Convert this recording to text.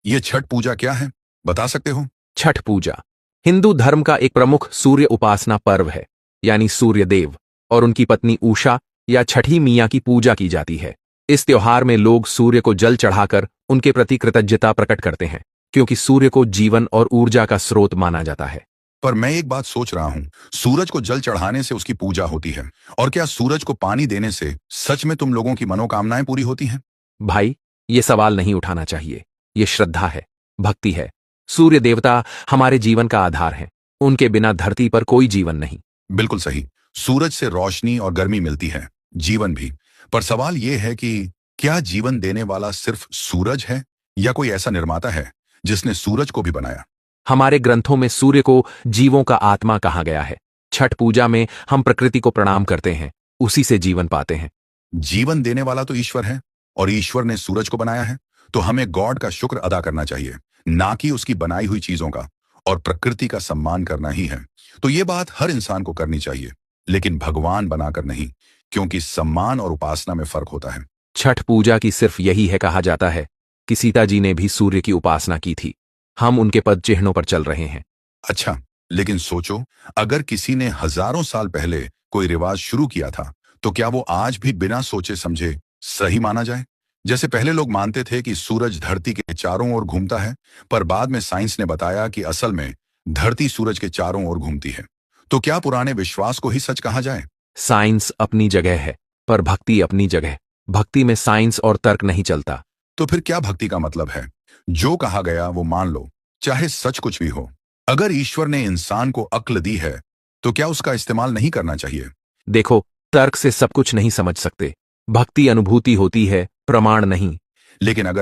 ये छठ पूजा क्या है, बता सकते हो? छठ पूजा हिंदू धर्म का एक प्रमुख सूर्य उपासना पर्व है। यानी सूर्य देव और उनकी पत्नी उषा या छठी मियाँ की पूजा की जाती है। इस त्योहार में लोग सूर्य को जल चढ़ाकर उनके प्रति कृतज्ञता प्रकट करते हैं, क्योंकि सूर्य को जीवन और ऊर्जा का स्रोत माना जाता है। पर मैं एक बात सोच रहा हूँ, सूरज को जल चढ़ाने से उसकी पूजा होती है, और क्या सूरज को पानी देने से सच में तुम लोगों की मनोकामनाएं पूरी होती हैं? भाई, ये सवाल नहीं उठाना चाहिए। ये श्रद्धा है, भक्ति है। सूर्य देवता हमारे जीवन का आधार हैं। उनके बिना धरती पर कोई जीवन नहीं। बिल्कुल सही। सूरज से रोशनी और गर्मी मिलती है, जीवन भी। पर सवाल यह है कि क्या जीवन देने वाला सिर्फ सूरज है, या कोई ऐसा निर्माता है जिसने सूरज को भी बनाया? हमारे ग्रंथों में सूर्य को जीवों का आत्मा कहा गया है। छठ पूजा में हम प्रकृति को प्रणाम करते हैं, उसी से जीवन पाते हैं। जीवन देने वाला तो ईश्वर है, और ईश्वर ने सूरज को बनाया है, तो हमें गॉड का शुक्र अदा करना चाहिए, ना कि उसकी बनाई हुई चीजों का। और प्रकृति का सम्मान करना ही है। तो ये बात हर इंसान को करनी चाहिए, लेकिन भगवान बनाकर नहीं, क्योंकि सम्मान और उपासना में फर्क होता है। छठ पूजा की सिर्फ यही है कहा जाता है कि सीता जी ने भी सूर्य की उपासना की थी। हम उनके पद चिन्हों पर चल रहे हैं। अच्छा, लेकिन सोचो, अगर किसी ने हजारों साल पहले कोई रिवाज शुरू किया था, तो क्या वो आज भी बिना सोचे समझे सही माना जाए? जैसे पहले लोग मानते थे कि सूरज धरती के चारों ओर घूमता है, पर बाद में साइंस ने बताया कि असल में धरती सूरज के चारों ओर घूमती है। तो क्या पुराने विश्वास को ही सच कहा जाए? साइंस अपनी जगह है, पर भक्ति अपनी जगह। भक्ति में साइंस और तर्क नहीं चलता। तो फिर क्या भक्ति का मतलब है? जो कहा गया वो मान लो, चाहे सच कुछ भी हो। अगर ईश्वर ने इंसान को अक्ल दी है, तो क्या उसका इस्तेमाल नहीं करना चाहिए? देखो, तर्क से सब कुछ नहीं समझ सकते। भक्ति अनुभूति होती है, प्रमाण नहीं। लेकिन अगर